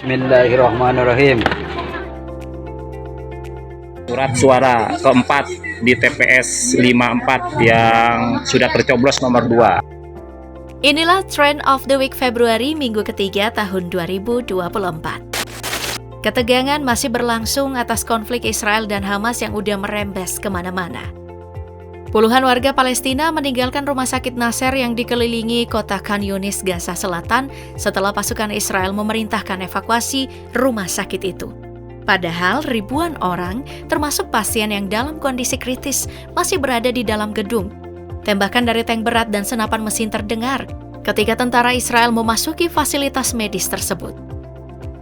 Bismillahirrahmanirrahim. Surat suara keempat di TPS 54 yang sudah tercoblos nomor 2. Inilah Trend of the Week Februari minggu ketiga tahun 2024. Ketegangan masih berlangsung atas konflik Israel dan Hamas yang udah merembes kemana-mana. Puluhan warga Palestina meninggalkan rumah sakit Nasser yang dikelilingi kota Khan Yunis, Gaza Selatan setelah pasukan Israel memerintahkan evakuasi rumah sakit itu. Padahal ribuan orang, termasuk pasien yang dalam kondisi kritis, masih berada di dalam gedung. Tembakan dari tank berat dan senapan mesin terdengar ketika tentara Israel memasuki fasilitas medis tersebut.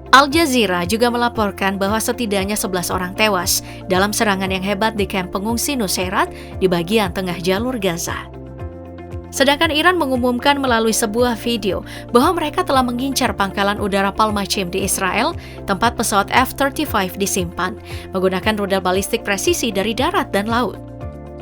Al Jazeera juga melaporkan bahwa setidaknya 11 orang tewas dalam serangan yang hebat di kamp pengungsi Nusairat di bagian tengah jalur Gaza. Sedangkan Iran mengumumkan melalui sebuah video bahwa mereka telah mengincar pangkalan udara Palmachim di Israel, tempat pesawat F-35 disimpan, menggunakan rudal balistik presisi dari darat dan laut.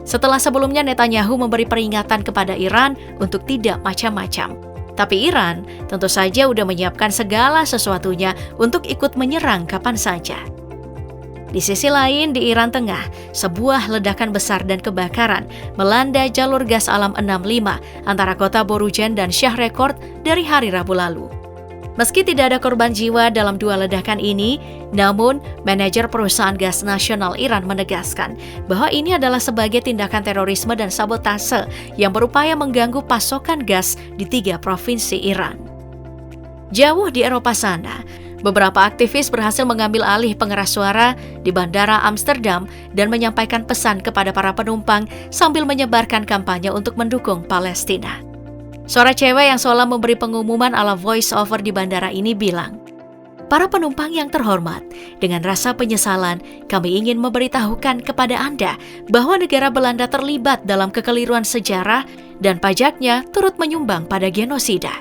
Setelah sebelumnya Netanyahu memberi peringatan kepada Iran untuk tidak macam-macam. Tapi Iran tentu saja udah menyiapkan segala sesuatunya untuk ikut menyerang kapan saja. Di sisi lain, di Iran Tengah, sebuah ledakan besar dan kebakaran melanda jalur gas alam 65 antara kota Borujan dan Shahrekord dari hari Rabu lalu. Meski tidak ada korban jiwa dalam dua ledakan ini, namun manajer perusahaan gas nasional Iran menegaskan bahwa ini adalah sebagai tindakan terorisme dan sabotase yang berupaya mengganggu pasokan gas di 3 provinsi Iran. Jauh di Eropa sana, beberapa aktivis berhasil mengambil alih pengeras suara di Bandara Amsterdam dan menyampaikan pesan kepada para penumpang sambil menyebarkan kampanye untuk mendukung Palestina. Suara cewek yang seolah memberi pengumuman ala voice over di bandara ini bilang, "Para penumpang yang terhormat, dengan rasa penyesalan, kami ingin memberitahukan kepada Anda bahwa negara Belanda terlibat dalam kekeliruan sejarah dan pajaknya turut menyumbang pada genosida.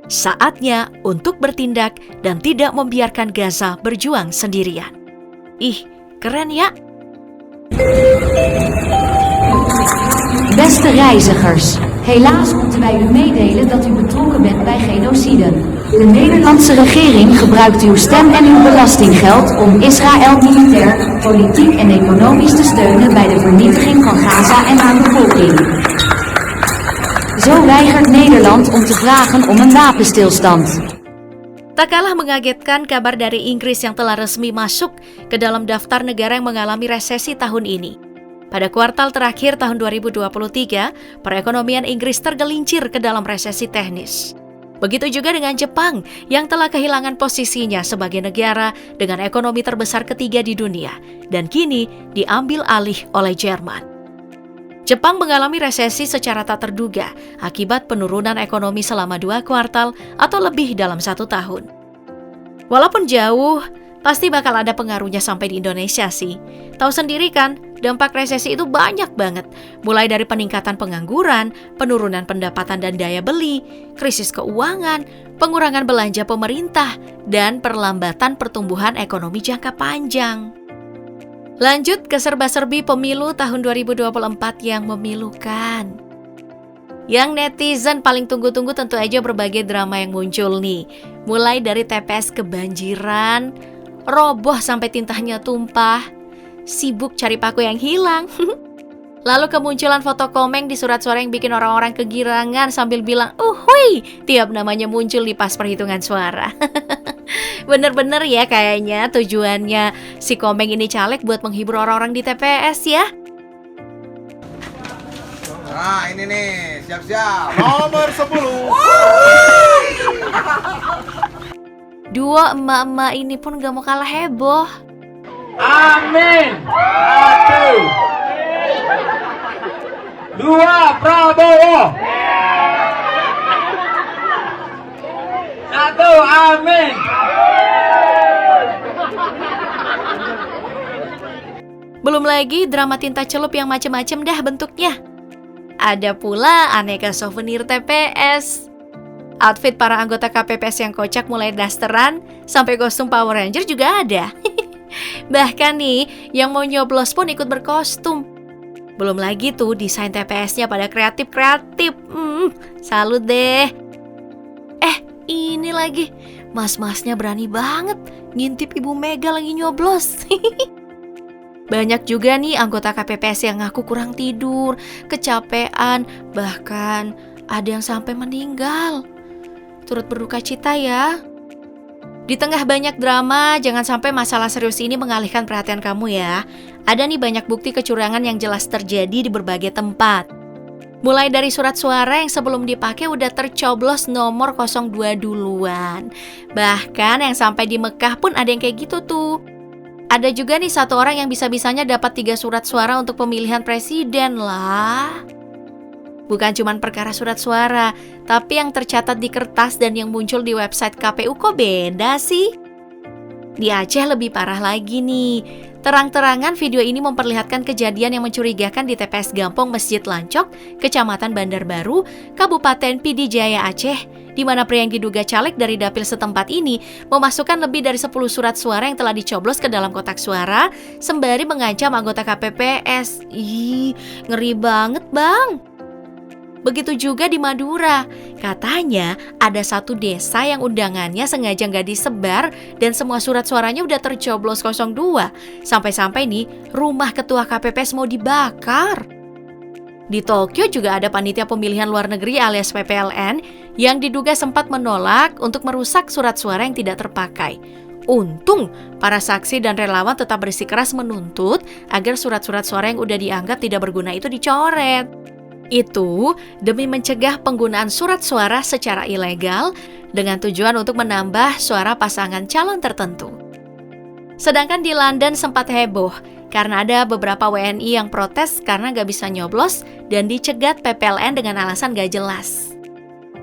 Saatnya untuk bertindak dan tidak membiarkan Gaza berjuang sendirian." Ih, keren ya? Beste reizigers, helaas moeten wij u meedelen dat u betrokken bent bij genocide. De Nederlandse regering gebruikt uw stem en uw belastinggeld om Israël militair, politiek en economisch te steunen bij de vernietiging van Gaza en haar bevolking. Zo weigert Nederland om te vragen om een wapenstilstand. Tak kalah mengagetkan kabar dari Inggris yang telah resmi masuk ke dalam daftar negara yang mengalami resesi tahun ini. Pada kuartal terakhir tahun 2023, perekonomian Inggris tergelincir ke dalam resesi teknis. Begitu juga dengan Jepang yang telah kehilangan posisinya sebagai negara dengan ekonomi terbesar ketiga di dunia dan kini diambil alih oleh Jerman. Jepang mengalami resesi secara tak terduga akibat penurunan ekonomi selama 2 kuartal atau lebih dalam 1 tahun. Walaupun jauh, pasti bakal ada pengaruhnya sampai di Indonesia sih. Tahu sendiri kan, dampak resesi itu banyak banget. Mulai dari peningkatan pengangguran, penurunan pendapatan dan daya beli, krisis keuangan, pengurangan belanja pemerintah, dan perlambatan pertumbuhan ekonomi jangka panjang. Lanjut ke serba-serbi pemilu tahun 2024 yang memilukan. Yang netizen paling tunggu-tunggu tentu aja berbagai drama yang muncul nih. Mulai dari TPS kebanjiran, roboh sampai tintanya tumpah, sibuk cari paku yang hilang. Lalu kemunculan foto Komeng di surat suara yang bikin orang-orang kegirangan sambil bilang, "Uhuy!" tiap namanya muncul di pas perhitungan suara. Bener-bener ya kayaknya tujuannya si Komeng ini caleg buat menghibur orang-orang di TPS ya. Nah ini nih, siap-siap. Nomor 10. Dua emak-emak ini pun gak mau kalah heboh. Amin. 1, 2 Prabowo. 1 amin. Belum lagi drama tinta celup yang macem-macem dah bentuknya. Ada pula aneka souvenir TPS. Outfit para anggota KPPS yang kocak mulai dasteran sampai kostum Power Ranger juga ada. Bahkan nih, yang mau nyoblos pun ikut berkostum. Belum lagi tuh desain TPS-nya pada kreatif-kreatif. Salut deh. Ini lagi, mas-masnya berani banget ngintip Ibu Mega lagi nyoblos. Banyak juga nih anggota KPPS yang ngaku kurang tidur, kecapean, bahkan ada yang sampai meninggal. Turut berduka cita ya. Di tengah banyak drama, jangan sampai masalah serius ini mengalihkan perhatian kamu ya. Ada nih banyak bukti kecurangan yang jelas terjadi di berbagai tempat. Mulai dari surat suara yang sebelum dipakai udah tercoblos nomor 02 duluan. Bahkan yang sampai di Mekah pun ada yang kayak gitu tuh. Ada juga nih satu orang yang bisa-bisanya dapat 3 surat suara untuk pemilihan presiden lah. Bukan cuma perkara surat suara, tapi yang tercatat di kertas dan yang muncul di website KPU kok beda sih? Di Aceh lebih parah lagi nih. Terang-terangan video ini memperlihatkan kejadian yang mencurigakan di TPS Gampong Masjid Lancok, Kecamatan Bandar Baru, Kabupaten Pidijaya Aceh, di mana pria yang diduga caleg dari dapil setempat ini memasukkan lebih dari 10 surat suara yang telah dicoblos ke dalam kotak suara, sembari mengancam anggota KPPS. Ih, ngeri banget bang. Begitu juga di Madura. Katanya ada satu desa yang undangannya sengaja nggak disebar dan semua surat suaranya udah tercoblos 02. Sampai-sampai nih rumah ketua KPPS mau dibakar. Di Tokyo juga ada panitia pemilihan luar negeri alias PPLN yang diduga sempat menolak untuk merusak surat suara yang tidak terpakai. Untung para saksi dan relawan tetap bersikeras menuntut agar surat-surat suara yang udah dianggap tidak berguna itu dicoret. Itu demi mencegah penggunaan surat suara secara ilegal dengan tujuan untuk menambah suara pasangan calon tertentu. Sedangkan di London sempat heboh karena ada beberapa WNI yang protes karena gak bisa nyoblos dan dicegat PPLN dengan alasan gak jelas.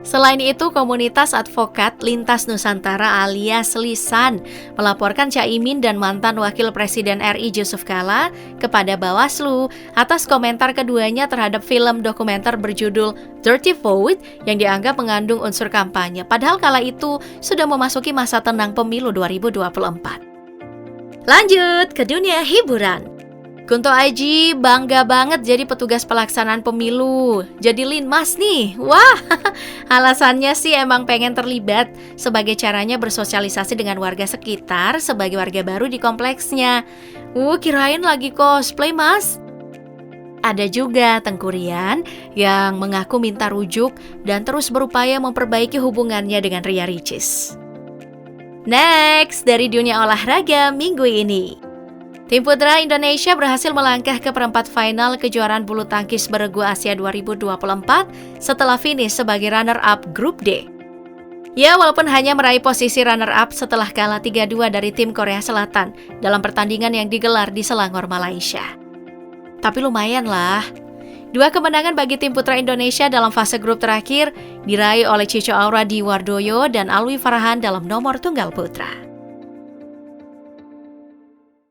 Selain itu, komunitas advokat Lintas Nusantara alias Lisan melaporkan Caimin dan mantan Wakil Presiden RI Yusuf Kala kepada Bawaslu atas komentar keduanya terhadap film dokumenter berjudul Dirty Vote yang dianggap mengandung unsur kampanye. Padahal kala itu sudah memasuki masa tenang pemilu 2024. Lanjut ke dunia hiburan. Kunto Aji bangga banget jadi petugas pelaksanaan pemilu. Jadi linmas nih. Wah, alasannya sih emang pengen terlibat sebagai caranya bersosialisasi dengan warga sekitar sebagai warga baru di kompleksnya. Kirain lagi cosplay, Mas. Ada juga Tengku Rian yang mengaku minta rujuk dan terus berupaya memperbaiki hubungannya dengan Ria Ricis. Next, dari dunia olahraga minggu ini. Tim putra Indonesia berhasil melangkah ke perempat final kejuaraan bulu tangkis beregu Asia 2024 setelah finish sebagai runner-up grup D. Ya, walaupun hanya meraih posisi runner-up setelah kalah 3-2 dari tim Korea Selatan dalam pertandingan yang digelar di Selangor, Malaysia. Tapi lumayan lah. 2 kemenangan bagi tim putra Indonesia dalam fase grup terakhir diraih oleh Cico Aura Diwardoyo dan Alwi Farhan dalam nomor tunggal putra.